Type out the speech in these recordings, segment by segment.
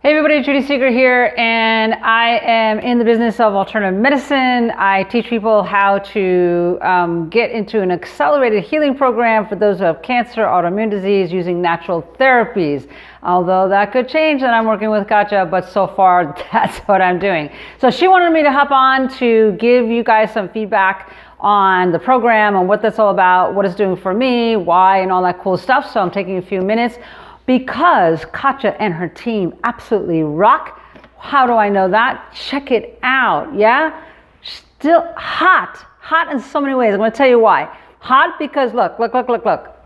Hey everybody, Judy Seeger here, and I am in the business of alternative medicine. I teach people how to get into an accelerated healing program for those who have cancer, autoimmune disease, using natural therapies. Although that could change, and I'm working with Katya, but so far that's what I'm doing. So she wanted me to hop on to give you guys some feedback on the program and what that's all about, what it's doing for me, why, and all that cool stuff. So I'm taking a few minutes. Because Katya and her team absolutely rock. How do I know that? Check it out, yeah? Still hot in so many ways. I'm gonna tell you why. Hot because look.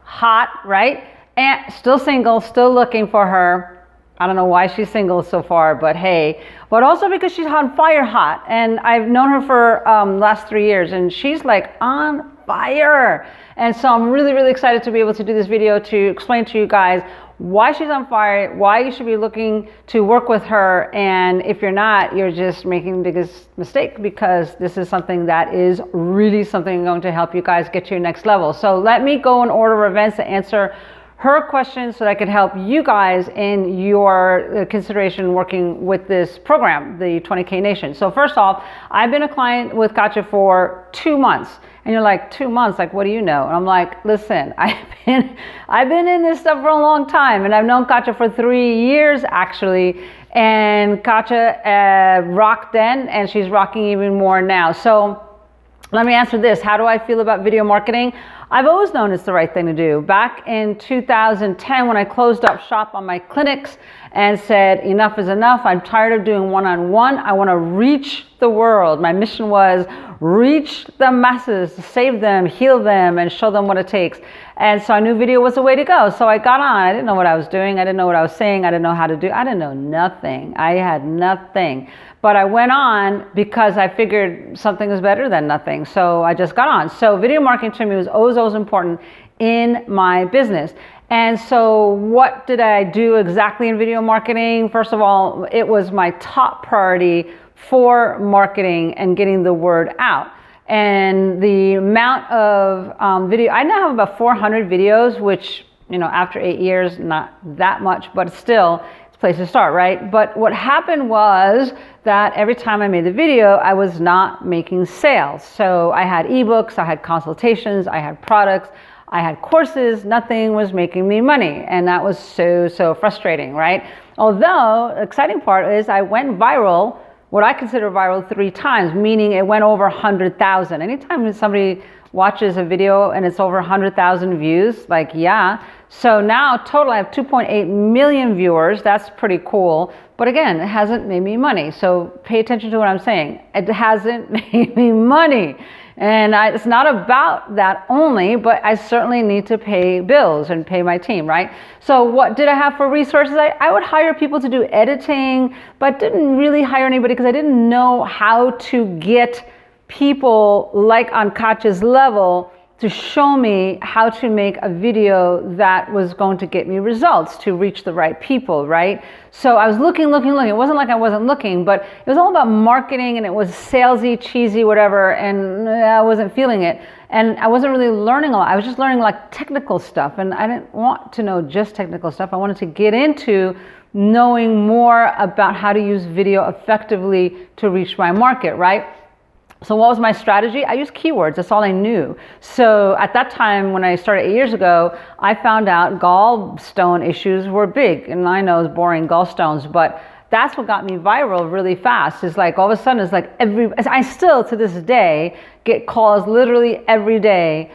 Hot, right? And still single, still looking for her. I don't know why she's single so far, but hey. But also because she's on fire hot. And I've known her for last 3 years, and she's like on fire. And so I'm really excited to be able to do this video to explain to you guys why she's on fire, why you should be looking to work with her, and if you're not, you're just making the biggest mistake, because this is something that is really something going to help you guys get to your next level. So let me go in order of events to answer her questions so that I could help you guys in your consideration working with this program, the 20K Nation. So first off, I've been a client with Katya for 2 months. And you're like, 2 months, like, what do you know? And I'm like, listen, I've been in this stuff for a long time, and I've known Katya for 3 years actually. And Katya rocked then, and she's rocking even more now. So let me answer this. How do I feel about video marketing? I've always known it's the right thing to do. Back in 2010, when I closed up shop on my clinics and said, enough is enough. I'm tired of doing one-on-one. I want to reach the world. My mission was reach the masses, save them, heal them, and show them what it takes. And so I knew video was the way to go. So I got on. I didn't know what I was doing. I didn't know what I was saying. I didn't know how to do. I didn't know nothing. I had nothing. But I went on because I figured something was better than nothing. So I just got on. So video marketing to me was always important in my business. And so what did I do exactly in video marketing? First of all, it was my top priority for marketing and getting the word out. And the amount of video, I now have about 400 videos, which, you know, after 8 years, not that much, but still, it's a place to start, right? But what happened was that every time I made the video, I was not making sales. So I had ebooks, I had consultations, I had products, I had courses, nothing was making me money. And that was so frustrating, right? Although, the exciting part is I went viral, what I consider viral, 3 times, meaning it went over 100,000. Anytime somebody watches a video and it's over 100,000 views, like, yeah. So now total, I have 2.8 million viewers. That's pretty cool. But again, it hasn't made me money. So pay attention to what I'm saying. It hasn't made me money. And it's not about that only, but I certainly need to pay bills and pay my team, right? So what did I have for resources? I would hire people to do editing, but didn't really hire anybody because I didn't know how to get people like on Katya's level to show me how to make a video that was going to get me results, to reach the right people, right? So I was looking. It wasn't like I wasn't looking, but it was all about marketing, and it was salesy, cheesy, whatever, and I wasn't feeling it. And I wasn't really learning a lot. I was just learning like technical stuff, and I didn't want to know just technical stuff. I wanted to get into knowing more about how to use video effectively to reach my market, right? So what was my strategy? I used keywords. That's all I knew. So at that time, when I started 8 years ago, I found out gallstone issues were big. And I know it's boring, gallstones, but that's what got me viral really fast. It's like all of a sudden, it's like I still to this day get calls literally every day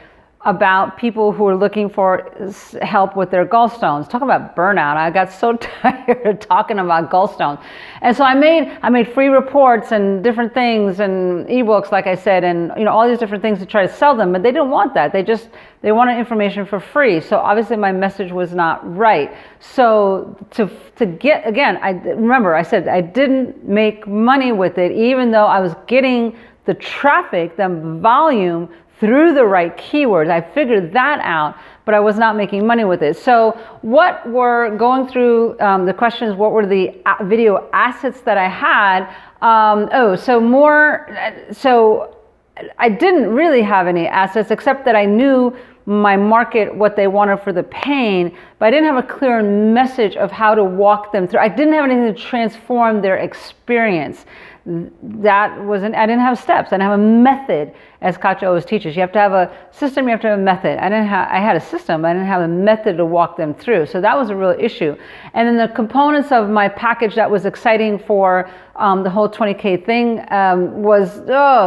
about people who are looking for help with their gallstones. Talk about burnout. I got so tired of talking about gallstones. And so I made free reports and different things and ebooks, like I said, and you know, all these different things to try to sell them, but they didn't want that. They wanted information for free. So obviously my message was not right. So to get, again, I said I didn't make money with it, even though I was getting the traffic, the volume, through the right keywords. I figured that out, but I was not making money with it. So what were going through the questions, what were the video assets that I had? So I didn't really have any assets, except that I knew my market what they wanted for the pain, but I didn't have a clear message of how to walk them through. I didn't have anything to transform their experience. I didn't have steps. I didn't have a method, as Katya always teaches. You have to have a system, you have to have a method. I had a system, but I didn't have a method to walk them through. So that was a real issue. And then the components of my package that was exciting for the whole 20K thing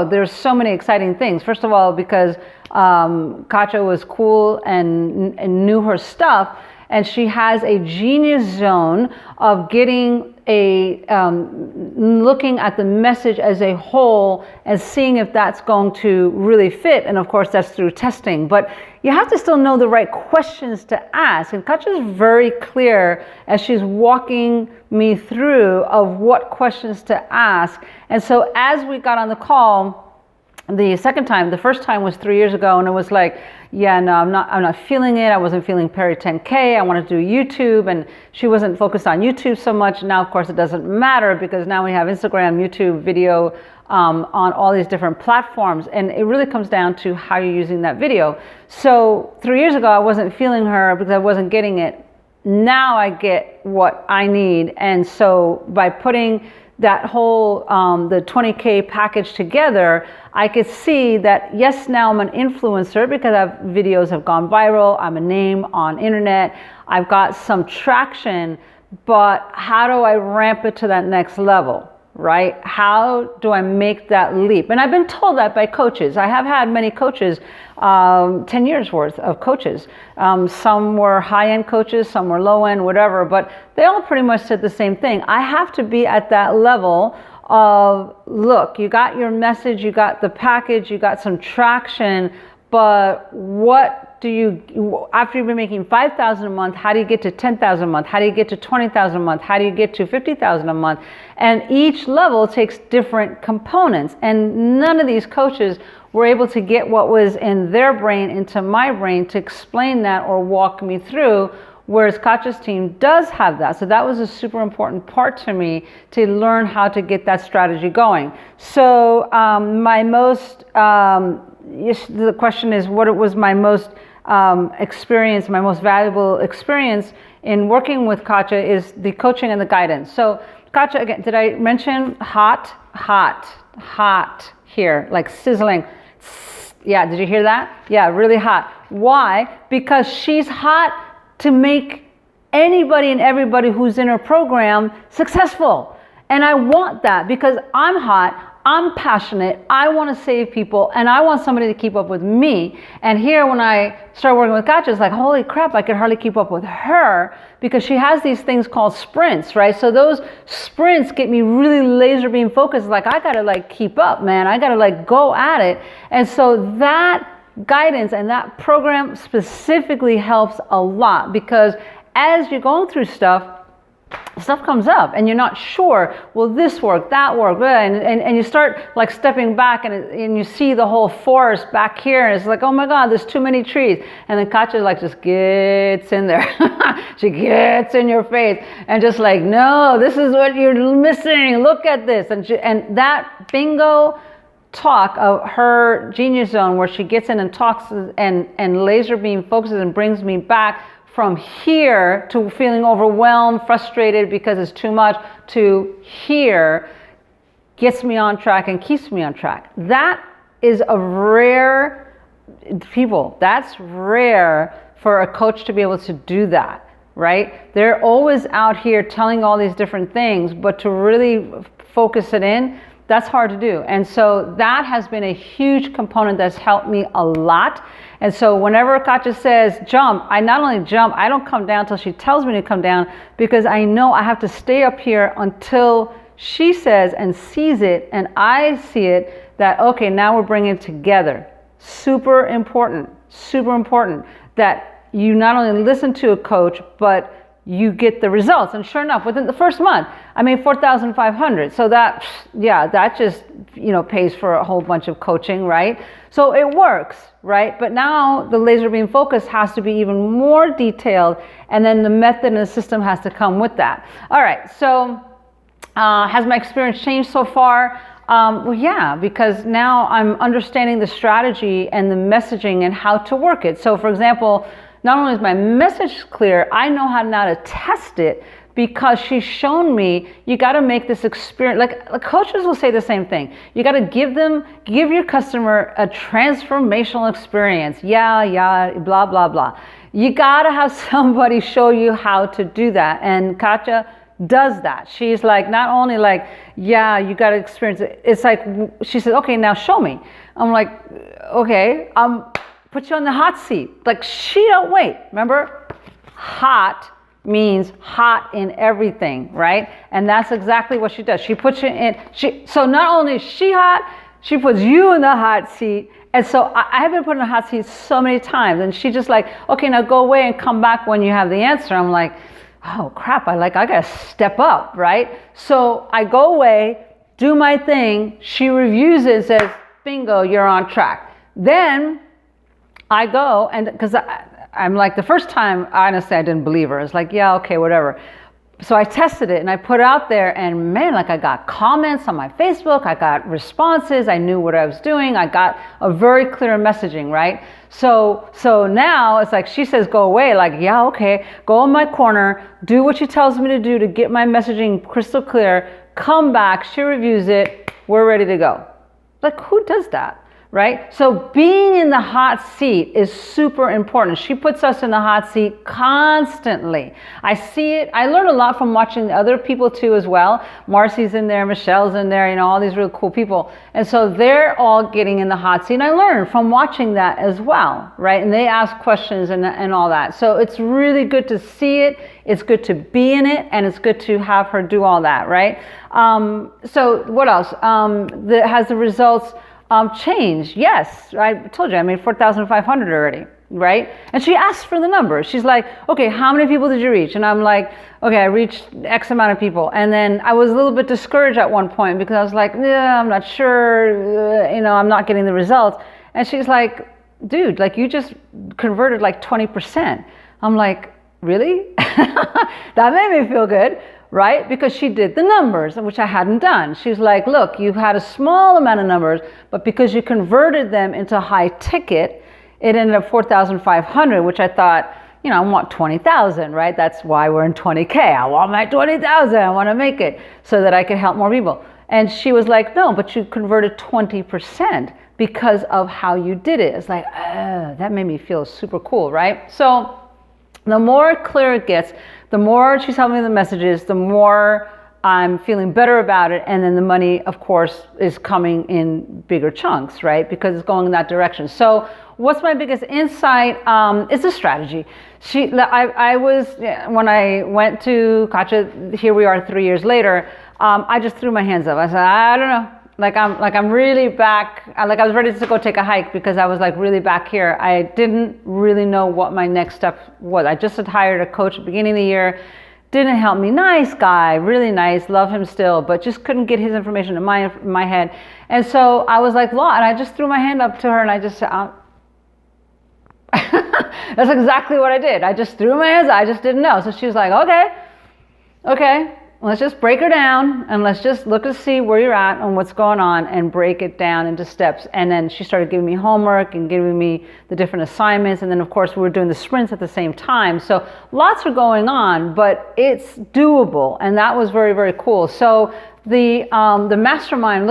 there's so many exciting things. First of all, because Katya was cool and knew her stuff, and she has a genius zone of getting looking at the message as a whole and seeing if that's going to really fit. And of course, that's through testing. But you have to still know the right questions to ask. And Katya is very clear as she's walking me through of what questions to ask. And so as we got on the call, the first time was 3 years ago, and it was like, yeah, no, I'm not feeling it. I wasn't feeling Peri 10K. I wanted to do YouTube, and she wasn't focused on YouTube so much. Now, of course, it doesn't matter because now we have Instagram, YouTube, video on all these different platforms, and it really comes down to how you're using that video. So 3 years ago, I wasn't feeling her because I wasn't getting it. Now I get what I need, and so by putting that whole the 20K package together, I could see that yes, now I'm an influencer because videos have gone viral. I'm a name on internet. I've got some traction, but how do I ramp it to that next level, right? How do I make that leap? And I've been told that by coaches. I have had many coaches, 10 years worth of coaches. Some were high-end coaches, some were low-end, whatever, but they all pretty much said the same thing. I have to be at that level of, look, you got your message, you got the package, you got some traction, but what do you, after you've been making $5,000 a month, how do you get to $10,000 a month? How do you get to $20,000 a month? How do you get to $50,000 a month? And each level takes different components, and none of these coaches were able to get what was in their brain into my brain to explain that or walk me through, whereas Katya's team does have that. So that was a super important part to me to learn how to get that strategy going. So the question is, what was my most experience, my most valuable experience in working with Katya is the coaching and the guidance. So Katya, again, did I mention hot here, like sizzling? Yeah, did you hear that? Yeah, really hot. Why? Because she's hot to make anybody and everybody who's in her program successful. And I want that because I'm hot, I'm passionate, I want to save people, and I want somebody to keep up with me. And here when I started working with Katya, it's like, holy crap, I could hardly keep up with her because she has these things called sprints, right? So those sprints get me really laser beam focused. Like, I got to like keep up, man. I got to like go at it. And so that guidance and that program specifically helps a lot because as you're going through stuff comes up and you're not sure, will this work, that work, and you start like stepping back and you see the whole forest back here and it's like, oh my God, there's too many trees. And then Katya like just gets in there. She gets in your face and just like, no, this is what you're missing. Look at this. And that bingo talk of her genius zone where she gets in and talks and laser beam focuses and brings me back from here to feeling overwhelmed, frustrated because it's too much, to here, gets me on track and keeps me on track. That is a rare, that's rare for a coach to be able to do that, right? They're always out here telling all these different things, but to really focus it in, that's hard to do. And so that has been a huge component that's helped me a lot. And so whenever Katya says jump, I not only jump, I don't come down till she tells me to come down because I know I have to stay up here until she says and sees it and I see it that, okay, now we're bringing it together. Super important that you not only listen to a coach, but you get the results. And sure enough, within the first month, I made $4,500. So that just, pays for a whole bunch of coaching, right? So it works, right? But now the laser beam focus has to be even more detailed. And then the method and the system has to come with that. All right. So has my experience changed so far? Well, yeah, because now I'm understanding the strategy and the messaging and how to work it. So for example, not only is my message clear, I know how now to test it because she's shown me you got to make this experience. Like coaches will say the same thing. You got to give your customer a transformational experience. Yeah, blah, blah, blah. You got to have somebody show you how to do that. And Katya does that. She's like, not only like, yeah, you got to experience it. It's like, she said, okay, now show me. I'm like, okay, put you on the hot seat. Like, she don't wait. Remember, hot means hot in everything, right? And that's exactly what she does. She puts you in, so not only is she hot, she puts you in the hot seat. And so I have been put in the hot seat so many times, and she just like, okay, now go away and come back when you have the answer. I'm like, oh crap, I gotta step up, right? So I go away, do my thing, she reviews it and says, bingo, you're on track. Then I go, and because I'm like, the first time, honestly, I didn't believe her. It's like, yeah, okay, whatever. So I tested it and I put it out there, and man, like I got comments on my Facebook, I got responses, I knew what I was doing, I got a very clear messaging, right? So now it's like she says, go away, like, yeah, okay, go in my corner, do what she tells me to do to get my messaging crystal clear, come back, she reviews it, we're ready to go. Like, who does that? Right? So being in the hot seat is super important. She puts us in the hot seat constantly. I see it. I learn a lot from watching the other people too as well. Marcy's in there, Michelle's in there, all these really cool people. And so they're all getting in the hot seat. And I learn from watching that as well, right? And they ask questions and all that. So it's really good to see it. It's good to be in it, and it's good to have her do all that, right? So what else? Has the results change? Yes, I told you I made 4,500 already, right? And she asked for the numbers. She's like, okay, how many people did you reach? And I'm like, okay, I reached X amount of people. And then I was a little bit discouraged at one point because I was like, yeah, I'm not sure, I'm not getting the results. And she's like, dude, like you just converted like 20%. I'm like, really? That made me feel good. Right? Because she did the numbers, which I hadn't done. She's like, look, you've had a small amount of numbers, but because you converted them into high ticket, it ended up 4,500, which I thought, I want 20,000, right? That's why we're in 20K. I want my 20,000. I want to make it so that I could help more people. And she was like, no, but you converted 20% because of how you did it. It's like, that made me feel super cool, right? So the more clear it gets, the more she's telling me the messages, the more I'm feeling better about it. And then the money, of course, is coming in bigger chunks, right? Because it's going in that direction. So what's my biggest insight? It's a strategy. When I went to Katya, here we are 3 years later, I just threw my hands up. I said, I don't know. I'm really back. I was ready to go take a hike because I was like really back here. I didn't really know what my next step was. I just had hired a coach at the beginning of the year. Didn't help me. Nice guy, really nice, love him still, but just couldn't get his information in my head. And so I was like, law, and I just threw my hand up to her and I just said, that's exactly what I did. I just threw my hands up. I just didn't know. So she was like, okay. Let's just break her down and let's just look to see where you're at and what's going on and break it down into steps. And then she started giving me homework and giving me the different assignments. And then of course we were doing the sprints at the same time. So lots are going on, but it's doable. And that was very, very cool. So the mastermind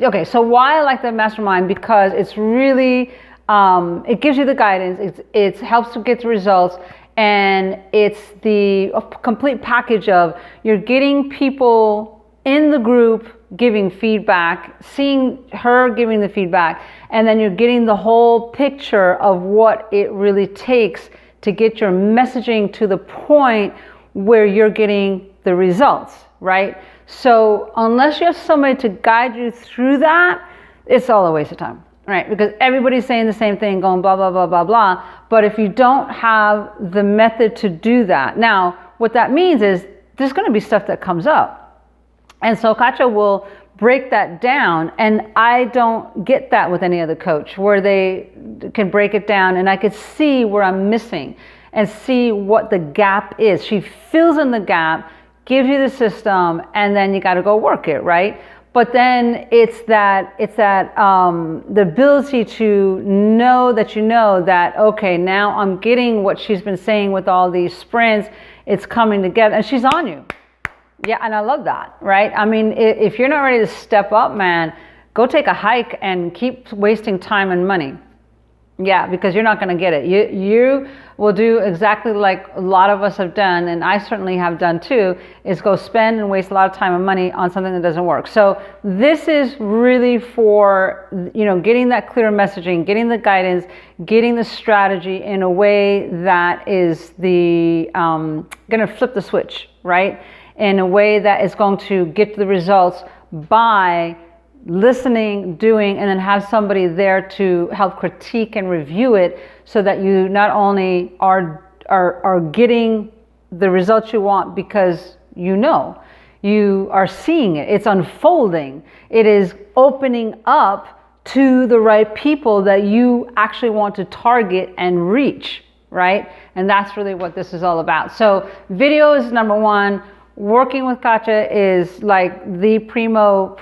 okay, so why I like the mastermind? Because it's really, it gives you the guidance. It helps to get the results. And it's the complete package of you're getting people in the group giving feedback, seeing her giving the feedback, and then you're getting the whole picture of what it really takes to get your messaging to the point where you're getting the results, right? So unless you have somebody to guide you through that, it's all a waste of time. Right, because everybody's saying the same thing, going blah, blah, blah, blah, blah. But if you don't have the method to do that, now, what that means is there's going to be stuff that comes up. And so Katya will break that down. And I don't get that with any other coach where they can break it down and I could see where I'm missing and see what the gap is. She fills in the gap, gives you the system, and then you got to go work it, right? But then it's that the ability to know that, okay, now I'm getting what she's been saying with all these sprints. It's coming together, and she's on you. Yeah, and I love that, right? I mean, if you're not ready to step up, man, go take a hike and keep wasting time and money. Yeah, because you're not going to get it. You will do exactly like a lot of us have done, and I certainly have done too, is go spend and waste a lot of time and money on something that doesn't work. So this is really for, getting that clear messaging, getting the guidance, getting the strategy in a way that is going to flip the switch, right? In a way that is going to get the results by listening, doing, and then have somebody there to help critique and review it, so that you not only are getting the results you want because you are seeing it, it's unfolding, it is opening up to the right people that you actually want to target and reach, right? And that's really what this is all about. So video is number one. Working with Katya is like the primo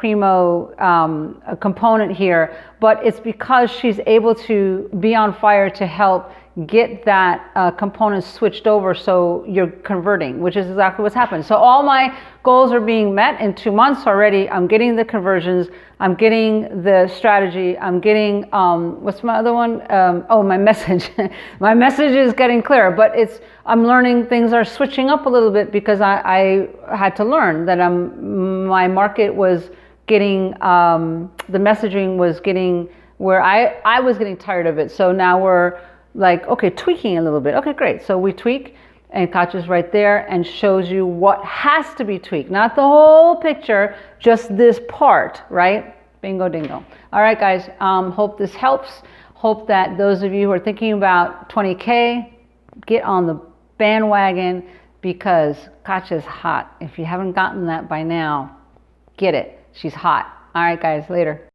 component here, but it's because she's able to be on fire to help get that component switched over, so you're converting, which is exactly what's happened. So all my goals are being met in 2 months already. I'm getting the conversions, I'm getting the strategy, I'm getting what's my other one? My message. My message is getting clearer, but I'm learning things are switching up a little bit, because I had to learn that my market was getting the messaging was getting where I was getting tired of it. So now we're like, okay, tweaking a little bit. Okay, great. So we tweak, and Katya's right there and shows you what has to be tweaked. Not the whole picture, just this part, right? Bingo dingo. All right, guys, hope this helps. Hope that those of you who are thinking about 20K, get on the bandwagon, because Katya's hot. If you haven't gotten that by now, get it. She's hot. All right, guys, later.